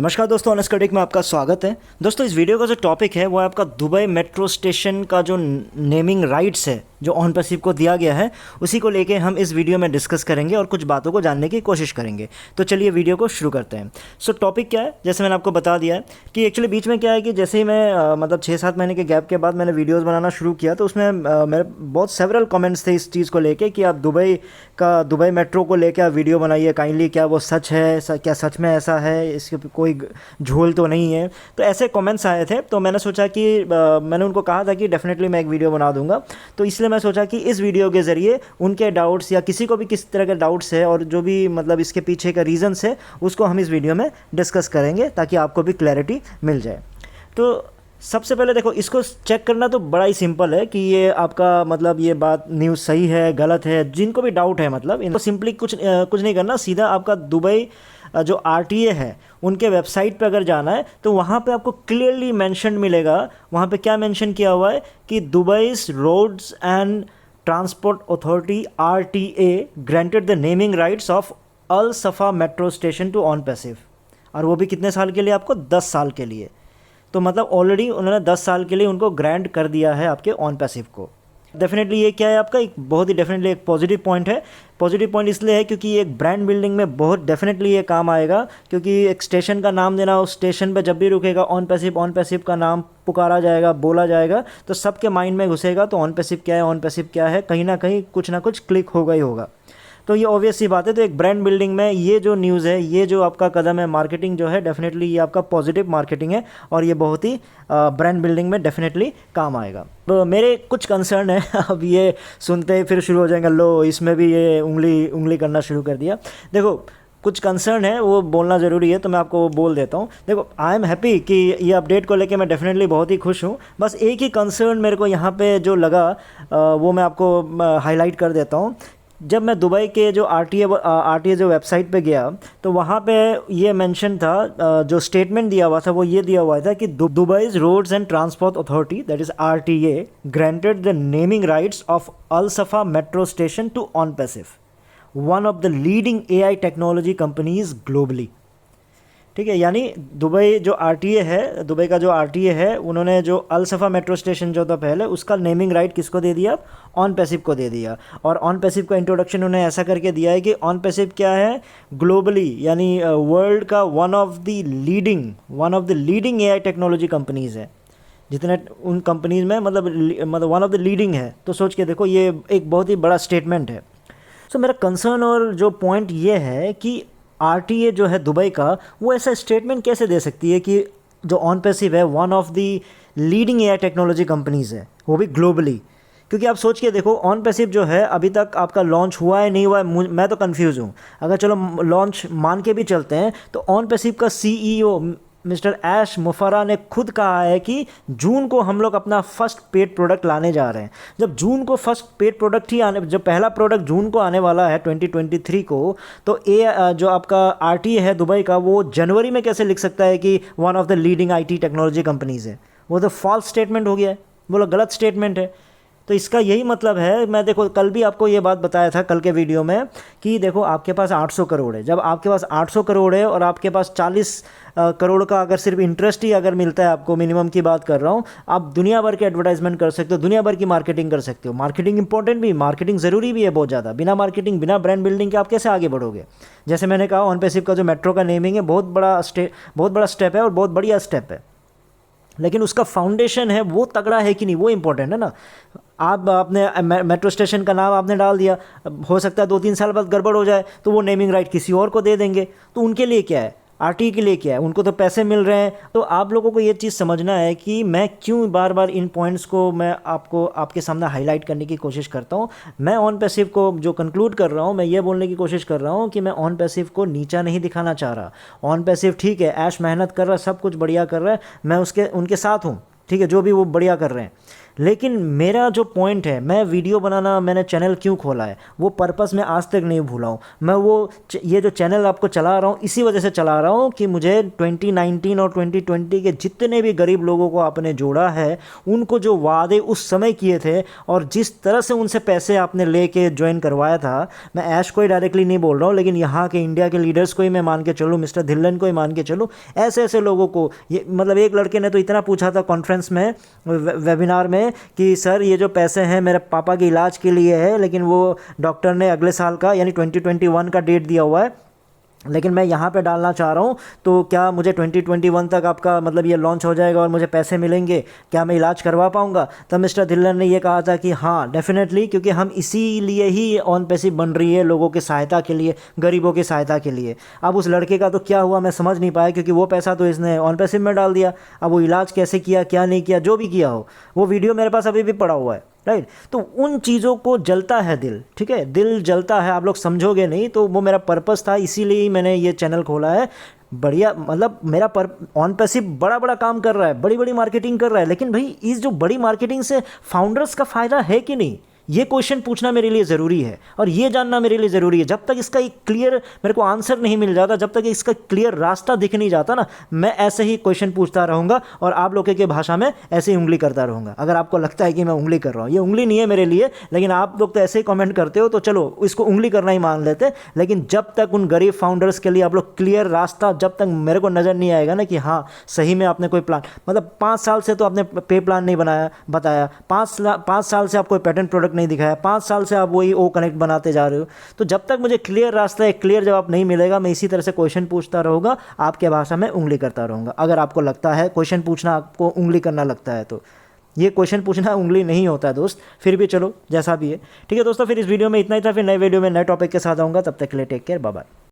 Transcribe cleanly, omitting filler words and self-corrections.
नमस्कार दोस्तों, honest critic में आपका स्वागत है। दोस्तों, इस वीडियो का जो टॉपिक है वो है आपका दुबई मेट्रो स्टेशन का जो नेमिंग राइट्स है जो ऑन पैसिव को दिया गया है, उसी को लेके हम इस वीडियो में डिस्कस करेंगे और कुछ बातों को जानने की कोशिश करेंगे। तो चलिए वीडियो को शुरू करते हैं। सो टॉपिक क्या है, जैसे मैंने आपको बता दिया है कि एक्चुअली बीच में क्या है कि जैसे ही मैं मतलब 6-7 महीने के गैप के बाद मैंने वीडियोज़ बनाना शुरू किया तो उसमें मेरे बहुत सेवरल कमेंट्स थे इस चीज़ को लेके कि आप दुबई मेट्रो को लेकर वीडियो बनाइए काइंडली, क्या वो सच है, क्या सच में ऐसा है, इसके कोई झोल तो नहीं है। तो ऐसे कमेंट्स आए थे, तो मैंने सोचा कि मैंने उनको कहा था कि डेफिनेटली मैं एक वीडियो बना दूंगा। तो इसलिए मैं सोचा कि इस वीडियो के ज़रिए उनके डाउट्स या किसी को भी किस तरह के डाउट्स है और जो भी मतलब इसके पीछे का रीज़न्स है उसको हम इस वीडियो में डिस्कस करेंगे ताकि आपको भी क्लैरिटी मिल जाए। तो सबसे पहले देखो, इसको चेक करना तो बड़ा ही सिंपल है कि ये आपका मतलब ये बात न्यूज़ सही है गलत है। जिनको भी डाउट है मतलब इनको सिंपली कुछ नहीं करना, सीधा आपका दुबई जो RTA है उनके वेबसाइट पे अगर जाना है तो वहाँ पे आपको क्लियरली मेंशन मिलेगा। वहाँ पे क्या मेंशन किया हुआ है कि Dubai's roads and transport authority RTA granted the naming rights of Al Safa metro station to Onpassive, और वो भी कितने साल के लिए, आपको 10 साल के लिए। तो मतलब ऑलरेडी उन्होंने 10 साल के लिए उनको ग्रांट कर दिया है आपके ऑन पैसिव को। डेफिनेटली ये क्या है आपका एक बहुत ही डेफिनेटली एक पॉजिटिव पॉइंट है। पॉजिटिव पॉइंट इसलिए है क्योंकि ये एक ब्रांड बिल्डिंग में बहुत डेफिनेटली ये काम आएगा, क्योंकि एक स्टेशन का नाम देना, उस स्टेशन पे जब भी रुकेगा ऑन पैसिव का नाम पुकारा जाएगा, बोला जाएगा तो सबके माइंड में घुसेगा तो ऑन पैसिव क्या है, कहीं ना कहीं कुछ ना कुछ क्लिक होगा ही होगा। तो ये ऑब्वियस सी बात है। तो एक ब्रांड बिल्डिंग में ये जो न्यूज़ है, ये जो आपका कदम है मार्केटिंग जो है, डेफिनेटली ये आपका पॉजिटिव मार्केटिंग है और ये बहुत ही ब्रांड बिल्डिंग में डेफिनेटली काम आएगा। तो मेरे कुछ कंसर्न है अब ये सुनते ही फिर शुरू हो जाएंगे, लो इसमें भी ये उंगली करना शुरू कर दिया। देखो, कुछ कंसर्न है वो बोलना ज़रूरी है तो मैं आपको वो बोल देता हूँ। देखो, आई एम हैप्पी कि ये अपडेट को लेके मैं डेफिनेटली बहुत ही खुश हूँ। बस एक ही कंसर्न मेरे को यहाँ पे जो लगा वो मैं आपको हाईलाइट कर देता हूँ। जब मैं दुबई के जो RTA जो वेबसाइट पे गया तो वहाँ पे ये मेंशन था, जो स्टेटमेंट दिया हुआ था वो ये दिया हुआ था कि Dubai's roads and transport authority that is RTA granted the naming rights of Al Safa metro station to Onpassive, one of the leading AI technology companies globally. ठीक है, यानी दुबई जो RTA है, दुबई का जो RTA है, उन्होंने जो अल सफ़ा मेट्रो स्टेशन जो था पहले, उसका नेमिंग राइट किसको दे दिया, ऑन पैसिव को दे दिया। और ऑन पैसिव का इंट्रोडक्शन उन्हें ऐसा करके दिया है कि ऑन पैसिव क्या है, ग्लोबली यानी वर्ल्ड का one of the leading AI technology companies है। जितने उन कंपनीज़ में मतलब वन ऑफ द लीडिंग है। तो सोच के देखो, ये एक बहुत ही बड़ा स्टेटमेंट है। सो मेरा कंसर्न और जो पॉइंट ये है कि RTA जो है दुबई का, वो ऐसा स्टेटमेंट कैसे दे सकती है कि जो ऑन पैसिव है one of the leading AI technology companies है, वो भी ग्लोबली। क्योंकि आप सोच के देखो, ऑन पैसिव जो है अभी तक आपका लॉन्च हुआ है नहीं हुआ है, मैं तो कंफ्यूज हूँ। अगर चलो लॉन्च मान के भी चलते हैं तो ऑन पैसिव का CEO मिस्टर ऐश मुफर्रा ने खुद कहा है कि जून को हम लोग अपना फर्स्ट पेड प्रोडक्ट लाने जा रहे हैं। जब जून को फर्स्ट पेड प्रोडक्ट ही जब पहला प्रोडक्ट जून को आने वाला है 2023 को, तो जो आपका RTA है दुबई का, वो जनवरी में कैसे लिख सकता है कि one of the leading IT technology companies है? वो तो फॉल्स स्टेटमेंट हो गया है, बोलो गलत स्टेटमेंट है। तो इसका यही मतलब है, मैं देखो कल भी आपको ये बात बताया था कल के वीडियो में कि देखो आपके पास 800 करोड़ है। जब आपके पास 800 करोड़ है और आपके पास 40 करोड़ का अगर सिर्फ इंटरेस्ट ही अगर मिलता है आपको, मिनिमम की बात कर रहा हूँ, आप दुनिया भर के एडवर्टाइजमेंट कर सकते हो, दुनिया भर की मार्केटिंग कर सकते हो। मार्केटिंग इंपॉर्टेंट भी, मार्केटिंग ज़रूरी भी है बहुत ज़्यादा। बिना मार्केटिंग, बिना ब्रांड बिल्डिंग के आप कैसे आगे बढ़ोगे? जैसे मैंने कहा, ऑन पैसिव का जो मेट्रो का नेमिंग है बहुत बड़ा स्टेप है और बहुत बढ़िया स्टेप है, लेकिन उसका फाउंडेशन है वो तगड़ा है कि नहीं, वो इंपॉर्टेंट है ना। आपने मेट्रो स्टेशन का नाम आपने डाल दिया, हो सकता है 2-3 साल बाद गड़बड़ हो जाए तो वो नेमिंग राइट किसी और को दे देंगे। तो उनके लिए क्या है, RTA के लिए क्या है, उनको तो पैसे मिल रहे हैं। तो आप लोगों को ये चीज़ समझना है कि मैं क्यों बार बार इन पॉइंट्स को मैं आपके सामने हाईलाइट करने की कोशिश करता हूँ। मैं ऑन पैसिव को जो कंक्लूड कर रहा हूँ, मैं ये बोलने की कोशिश कर रहा हूँ कि मैं ऑन पैसिव को नीचा नहीं दिखाना चाह रहा। ऑन पैसिव ठीक है, ऐश मेहनत कर रहा है, सब कुछ बढ़िया कर रहा है, मैं उनके साथ हूँ, ठीक है, जो भी वो बढ़िया कर रहे हैं। लेकिन मेरा जो पॉइंट है, मैं वीडियो बनाना, मैंने चैनल क्यों खोला है, वो पर्पस मैं आज तक नहीं भूला हूँ। मैं ये जो चैनल आपको चला रहा हूँ इसी वजह से चला रहा हूँ कि मुझे 2019 और 2020 के जितने भी गरीब लोगों को आपने जोड़ा है, उनको जो वादे उस समय किए थे और जिस तरह से उनसे पैसे आपने लेके ज्वाइन करवाया था, मैं ऐश को ही डायरेक्टली नहीं बोल रहा हूँ, लेकिन यहाँ के इंडिया के लीडर्स को ही मैं मान के चलूँ, मिस्टर धिल्लन को ही मान के चलूँ, ऐसे ऐसे लोगों को, ये मतलब एक लड़के ने तो इतना पूछा था कॉन्फ्रेंस में, वेबिनार में, कि सर ये जो पैसे हैं मेरे पापा के इलाज के लिए है, लेकिन वो डॉक्टर ने अगले साल का यानी 2021 का डेट दिया हुआ है, लेकिन मैं यहाँ पे डालना चाह रहा हूँ, तो क्या मुझे 2021 तक आपका मतलब ये लॉन्च हो जाएगा और मुझे पैसे मिलेंगे, क्या मैं इलाज करवा पाऊँगा? तब मिस्टर धिल्लन ने ये कहा था कि हाँ डेफिनेटली, क्योंकि हम इसीलिए ही ऑन पैसिव बन रही है, लोगों की सहायता के लिए, गरीबों की सहायता के लिए। अब उस लड़के का तो क्या हुआ मैं समझ नहीं पाया, क्योंकि वो पैसा तो इसने ऑन पैसिव में डाल दिया। अब वो इलाज कैसे किया, क्या नहीं किया, जो भी किया हो, वो वीडियो मेरे पास अभी भी पड़ा हुआ है, राइट। तो उन चीज़ों को जलता है दिल, ठीक है, दिल जलता है, आप लोग समझोगे नहीं। तो वो मेरा पर्पस था, इसीलिए ही मैंने ये चैनल खोला है। बढ़िया, मतलब मेरा ऑन पैसिव बड़ा बड़ा काम कर रहा है, बड़ी बड़ी मार्केटिंग कर रहा है, लेकिन भाई इस जो बड़ी मार्केटिंग से फाउंडर्स का फ़ायदा है कि नहीं, ये क्वेश्चन पूछना मेरे लिए ज़रूरी है और ये जानना मेरे लिए ज़रूरी है। जब तक इसका एक क्लियर मेरे को आंसर नहीं मिल जाता, जब तक इसका क्लियर रास्ता दिख नहीं जाता ना, मैं ऐसे ही क्वेश्चन पूछता रहूँगा और आप लोगों के भाषा में ऐसे ही उंगली करता रहूँगा। अगर आपको लगता है कि मैं उंगली कर रहा हूँ, ये उंगली नहीं है मेरे लिए, लेकिन आप लोग तो ऐसे ही कमेंट करते हो, तो चलो इसको उंगली करना ही मान लेते। लेकिन जब तक उन गरीब फाउंडर्स के लिए आप लोग क्लियर रास्ता, जब तक मेरे को नज़र नहीं आएगा ना कि हाँ सही में आपने कोई प्लान, मतलब 5 साल से तो आपने पे प्लान नहीं बताया, 5 साल से आप कोई पैटर्न प्रोडक्ट नहीं दिखाया, 5 साल से आप वही ओ कनेक्ट बनाते जा रहे हो, तो जब तक मुझे क्लियर रास्ता, एक क्लियर जवाब नहीं मिलेगा, मैं इसी तरह से क्वेश्चन पूछता रहूँगा, आपके भाषा में उंगली करता रहूँगा। अगर आपको लगता है क्वेश्चन पूछना आपको उंगली करना लगता है, तो ये क्वेश्चन पूछना उंगली नहीं होता है दोस्त। फिर भी चलो जैसा भी है, ठीक है दोस्तों। फिर इस वीडियो में इतना ही था, फिर नए वीडियो में नए टॉपिक के साथ आऊँगा, तब तक के लिए टेक केयर, बाय बाय।